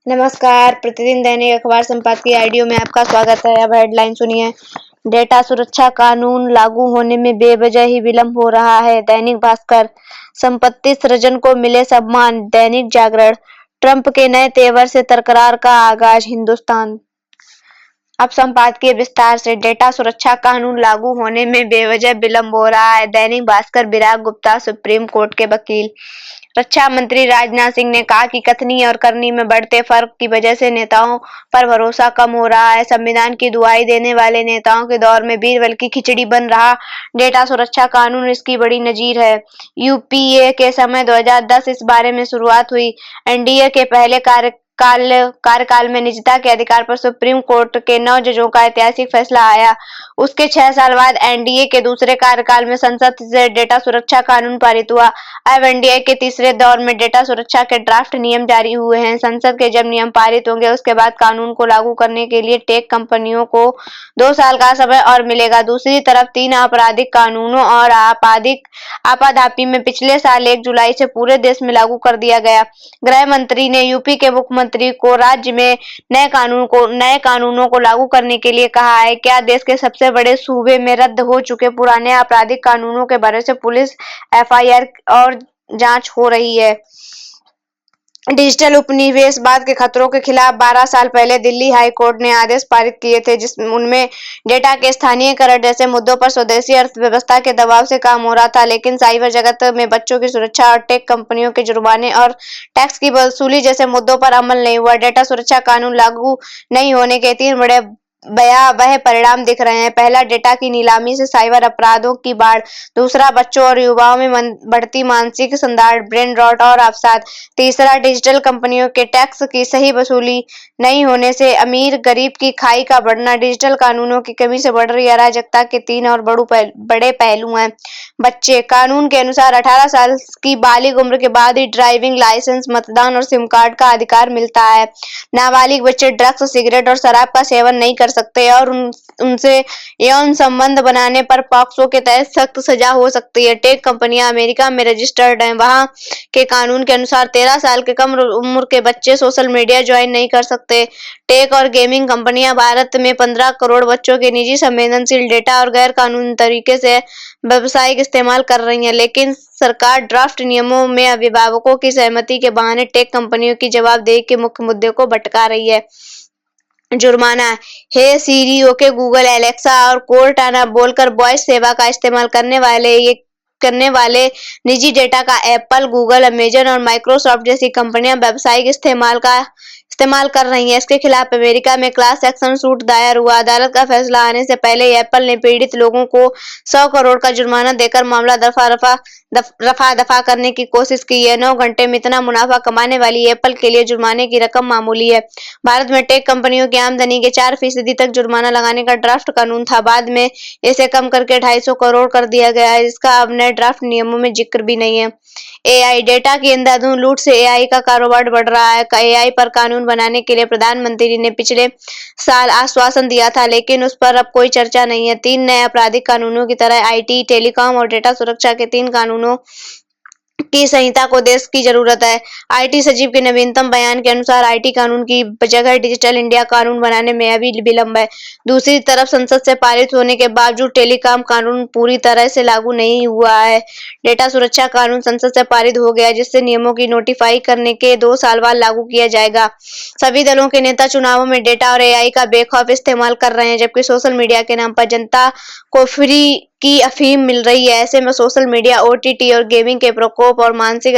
नमस्कार। प्रतिदिन दैनिक अखबार संपादकीय आईडियो में आपका स्वागत है। अब हेडलाइन सुनिए। डेटा सुरक्षा कानून लागू होने में बेवजह ही विलंब हो रहा है। दैनिक भास्कर। संपत्ति सृजन को मिले सम्मान। दैनिक जागरण। ट्रंप के नए तेवर से तकरार का आगाज। हिंदुस्तान। अब संपादकीय विस्तार से। डेटा सुरक्षा कानून लागू होने में बेवजह विलंब हो रहा है। दैनिक भास्कर। विराग गुप्ता सुप्रीम कोर्ट के वकील। रक्षा मंत्री राजनाथ सिंह ने कहा कि कथनी और करनी में बढ़ते फर्क की वजह से नेताओं पर भरोसा कम हो रहा है। संविधान की दुहाई देने वाले नेताओं के दौर में बीरबल की खिचड़ी बन रहा डेटा सुरक्षा कानून इसकी बड़ी नजीर है। यूपीए के समय 2010 इस बारे में शुरुआत हुई। एनडीए के पहले कार्यकाल में निजता के अधिकार पर सुप्रीम कोर्ट के 9 जजों का ऐतिहासिक फैसला आया। उसके 6 साल बाद एनडीए के दूसरे कार्यकाल में संसद से डेटा सुरक्षा कानून पारित हुआ। अब एनडीए के तीसरे दौर में डेटा सुरक्षा के ड्राफ्ट नियम जारी हुए हैं। संसद के जब नियम पारित होंगे उसके बाद कानून को लागू करने के लिए टेक कंपनियों को 2 साल का समय और मिलेगा। दूसरी तरफ 3 आपराधिक कानूनों और आपाधापी में पिछले साल 1 जुलाई से पूरे देश में लागू कर दिया गया। गृह मंत्री ने यूपी के मुख्यमंत्री को राज्य में नए कानूनों को लागू करने के लिए कहा है। क्या देश के सबसे बड़े सूबे में रद्द हो चुके पुराने आपराधिक कानूनों के भरोसे पुलिस एफआईआर और जांच हो रही है। डिजिटल उपनिवेशवाद के खतरों के खिलाफ 12 साल पहले दिल्ली हाई कोर्ट ने आदेश पारित किए थे, जिसमें उनमें डेटा के स्थानीयकरण जैसे मुद्दों पर स्वदेशी अर्थव्यवस्था के दबाव से काम हो रहा था। लेकिन साइबर जगत में बच्चों की सुरक्षा और टेक कंपनियों के जुर्माने और टैक्स की वसूली जैसे मुद्दों पर अमल नहीं हुआ। डेटा सुरक्षा कानून लागू नहीं होने के 3 बड़े भयावह परिणाम दिख रहे हैं। पहला, डेटा की नीलामी से साइबर अपराधों की बाढ़। दूसरा, बच्चों और युवाओं में बढ़ती मानसिक संघाड़, ब्रेन रॉट और अवसाद। तीसरा, डिजिटल कंपनियों के टैक्स की सही वसूली नहीं होने से अमीर गरीब की खाई का बढ़ना। डिजिटल कानूनों की कमी से बढ़ रही अराजकता के 3 और बड़े पहलू हैं। बच्चे। कानून के अनुसार 18 साल की बालिग उम्र के बाद ही ड्राइविंग लाइसेंस, मतदान और सिम कार्ड का अधिकार मिलता है। नाबालिग बच्चे ड्रग्स, सिगरेट और शराब का सेवन नहीं कर सकते और उनसे यौन संबंध बनाने पर पॉक्सो के तहत सख्त सजा हो सकती है। टेक कंपनियां अमेरिका में रजिस्टर्ड हैं। वहां के कानून के अनुसार 13 साल के कम उम्र के बच्चे सोशल मीडिया ज्वाइन नहीं कर सकते। टेक और गेमिंग कंपनियां भारत में 15 करोड़ बच्चों के निजी संवेदनशील डेटा और गैर कानूनी तरीके से व्यावसायिक इस्तेमाल कर रही है। लेकिन सरकार ड्राफ्ट नियमों में अभिभावकों की सहमति के बहाने टेक कंपनियों की जवाबदेही के मुख्य मुद्दे को भटका रही है। जुर्माना। हे सीरी, ओके गूगल, एलेक्सा और कोर्टाना बोलकर वॉइस सेवा का इस्तेमाल करने वाले निजी डेटा का एप्पल, गूगल, अमेजन और माइक्रोसॉफ्ट जैसी कंपनियां व्यावसायिक इस्तेमाल कर रही हैं। इसके खिलाफ अमेरिका में क्लास एक्शन सूट दायर हुआ। अदालत का फैसला आने से पहले एप्पल ने पीड़ित लोगों को 100 करोड़ का जुर्माना देकर मामला रफा दफा करने की कोशिश की है। 9 घंटे में इतना मुनाफा कमाने वाली एप्पल के लिए जुर्माने की रकम मामूली है। भारत में टेक कंपनियों की आमदनी के 4% तक जुर्माना लगाने का ड्राफ्ट कानून था। बाद में इसे कम करके 250 करोड़ कर दिया गया है, जिसका अब नए ड्राफ्ट नियमों में जिक्र भी नहीं है। एआई। डेटा की अंधाधुंध लूट से एआई का कारोबार बढ़ रहा है। एआई पर कानून बनाने के लिए प्रधानमंत्री ने पिछले साल आश्वासन दिया था, लेकिन उस पर अब कोई चर्चा नहीं है। 3 नए आपराधिक कानूनों की तरह आईटी, टेलीकॉम और डेटा सुरक्षा के 3 कानूनों की संहिता को देश की जरूरत है। आईटी सचिव के नवीनतम बयान के अनुसार आईटी कानून की जगह डिजिटल इंडिया कानून बनाने में अभी विलंब है। दूसरी तरफ संसद से पारित होने के बावजूद टेलीकॉम कानून पूरी तरह से लागू नहीं हुआ है। डेटा सुरक्षा कानून संसद से पारित हो गया, जिससे नियमों की नोटिफाई करने के 2 साल बाद लागू किया जाएगा। सभी दलों के नेता चुनावों में डेटा और एआई का बेखौफ इस्तेमाल कर रहे हैं, जबकि सोशल मीडिया के नाम पर जनता को फ्री की अफीम मिल रही है। ऐसे में सोशल मीडिया, ओटीटी और गेमिंग के प्रकोप और मानसिक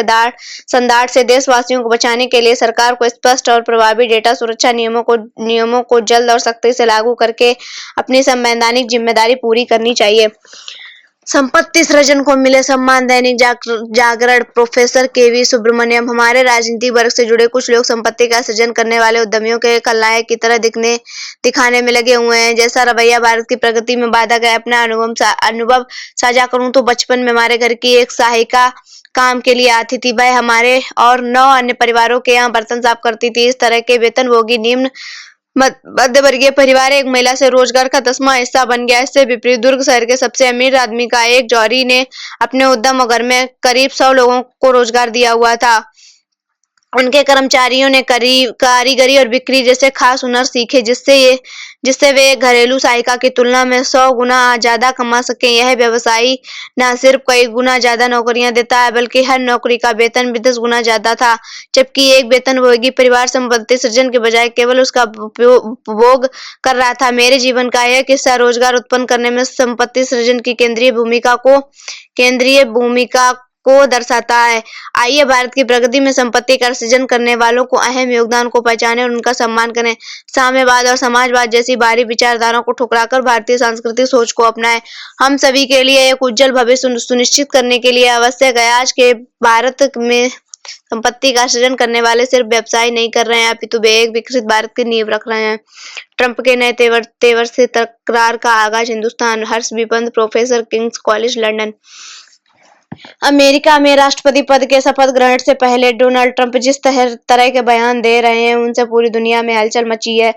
संदाड़ से देशवासियों को बचाने के लिए सरकार को स्पष्ट और प्रभावी डेटा सुरक्षा नियमों को जल्द और सख्ती से लागू करके अपनी संवैधानिक जिम्मेदारी पूरी करनी चाहिए। संपत्ति सृजन को मिले सम्मान। दैनिक जागरण। प्रोफेसर केवी सुब्रमण्यम। हमारे राजनीतिक वर्ग से जुड़े कुछ लोग संपत्ति का सृजन करने वाले उद्यमियों के खलनायक की तरह दिखाने में लगे हुए हैं। जैसा रवैया भारत की प्रगति में बाधक है। अपना अनुभव साझा करूं तो बचपन में हमारे घर की एक सहायिका काम के लिए आती थी। वह हमारे और 9 अन्य परिवारों के यहाँ बर्तन साफ करती थी। इस तरह के वेतनभोगी निम्न मध्यवर्गीय परिवार एक महिला से रोजगार का 10वां हिस्सा बन गया। इससे विपरीत दुर्ग शहर के सबसे अमीर आदमी का एक जौहरी ने अपने उद्यम और घर में करीब 100 लोगों को रोजगार दिया हुआ था। उनके कर्मचारियों ने कारीगरी और बिक्री जैसे खास हुनर सीखे जिससे वे घरेलू सहायिका की तुलना में 100 गुना ज्यादा कमा सके। यह व्यवसाय न सिर्फ कई गुना ज्यादा नौकरियां देता है बल्कि हर नौकरी का वेतन भी 10 गुना ज्यादा था। जबकि एक वेतनभोगी परिवार संपत्ति सृजन के बजाय केवल उसका उपभोग कर रहा था। मेरे जीवन का यह किस्सा रोजगार उत्पन्न करने में संपत्ति सृजन की केंद्रीय भूमिका को दर्शाता है। आइए भारत की प्रगति में संपत्ति कर सृजन करने वालों को अहम योगदान को पहचानें और उनका सम्मान करें। साम्यवाद और समाजवाद जैसी बाहरी विचारधाराओं को ठुकराकर भारतीय सांस्कृतिक सोच को अपनाएं। हम सभी के लिए एक उज्जवल भविष्य सुनिश्चित करने के लिए आवश्यक है। आज के भारत में संपत्ति का सृजन करने वाले सिर्फ व्यवसाय नहीं कर रहे हैं अपितु वे एक विकसित भारत की नींव रख रहे हैं। ट्रंप के नए तेवर से तकरार का आगाज Hindustan. Harsh V Pant, professor, King's College London. America में राष्ट्रपति पद के शपथ ग्रहण से पहले डोनाल्ड ट्रंप जिस तरह के बयान दे रहे हैं उनसे पूरी दुनिया में हलचल मची है।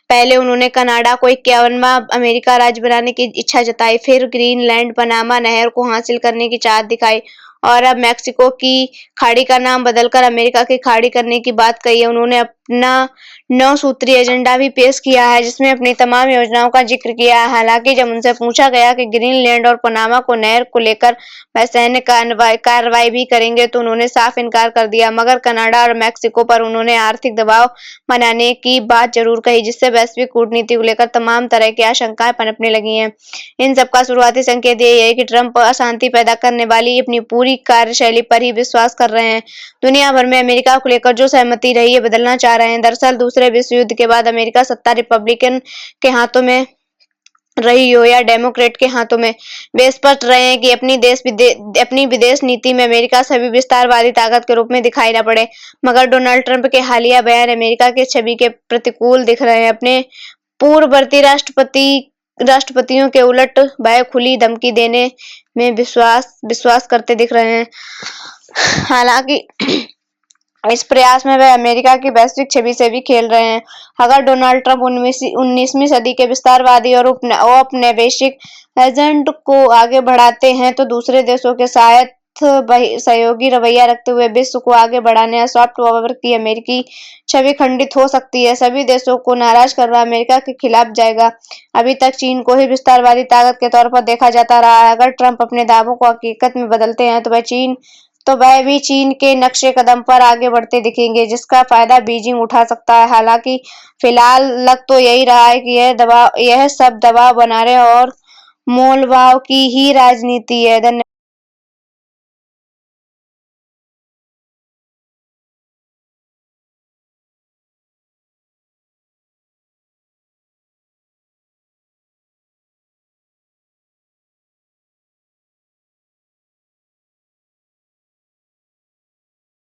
पहले उन्होंने कनाडा को 51वां अमेरिका राज्य बनाने की इच्छा जताई, फिर ग्रीनलैंड पनामा नहर को हासिल करने की चाहत दिखाई और अब मैक्सिको की खाड़ी का नाम बदलकर अमेरिका की खाड़ी करने की बात कही है। उन्होंने अपना 9 सूत्रीय एजेंडा भी पेश किया है जिसमें अपनी तमाम योजनाओं का जिक्र किया है। हालांकि जब उनसे पूछा गया कि ग्रीनलैंड और पनामा को नहर को लेकर वह सैन्य कार्रवाई भी करेंगे तो उन्होंने साफ इनकार कर दिया। मगर कनाडा और मैक्सिको पर उन्होंने आर्थिक दबाव बनाने की बात जरूर कही जिससे वैश्विक कूटनीति को लेकर तमाम तरह की आशंकाएं पनपने लगी हैं। इन सबका शुरुआती संकेत यही है कि ट्रंप अशांति पैदा करने वाली अपनी पूरी कार्यशैली पर ही विश्वास कर रहे हैं। दुनिया भर में अमेरिका को लेकर जो सहमति रही है बदलना चाह रहे हैं। दरअसल दूसरे विश्व युद्ध के बाद अमेरिका सत्ता रिपब्लिकन के हाथों में रही हो या डेमोक्रेट के हाथों में, वे स्पष्ट रहे हैं कि अपनी विदेश नीति में अमेरिका सभी विस्तारवादी ताकत के रूप में दिखाई न पड़े। मगर डोनाल्ड ट्रंप के हालिया बयान अमेरिका की छवि के प्रतिकूल दिख रहे हैं। अपने पूर्ववर्ती राष्ट्रपतियों के उलट वह खुली धमकी देने में विश्वास करते दिख रहे हैं। हालांकि इस प्रयास में वे अमेरिका की वैश्विक छवि से भी खेल रहे हैं। अगर डोनाल्ड ट्रंप 19वीं सदी के विस्तारवादी और औपनिवेशिक एजेंडा को आगे बढ़ाते हैं तो दूसरे देशों के साथ सहयोगी रवैया रखते हुए विश्व को आगे बढ़ाने या सॉफ्ट पावर की अमेरिकी छवि खंडित हो सकती है। सभी देशों को नाराज करना अमेरिका के खिलाफ जाएगा। अभी तक चीन को ही विस्तारवादी ताकत के तौर पर देखा जाता रहा है। अगर ट्रंप अपने दावों को हकीकत में बदलते हैं तो वह भी चीन के नक्शे कदम पर आगे बढ़ते दिखेंगे जिसका फायदा बीजिंग उठा सकता है। हालांकि फिलहाल लग तो यही रहा है कि यह सब दबाव बनाने और मोलभाव की ही राजनीति है। धन्यवाद।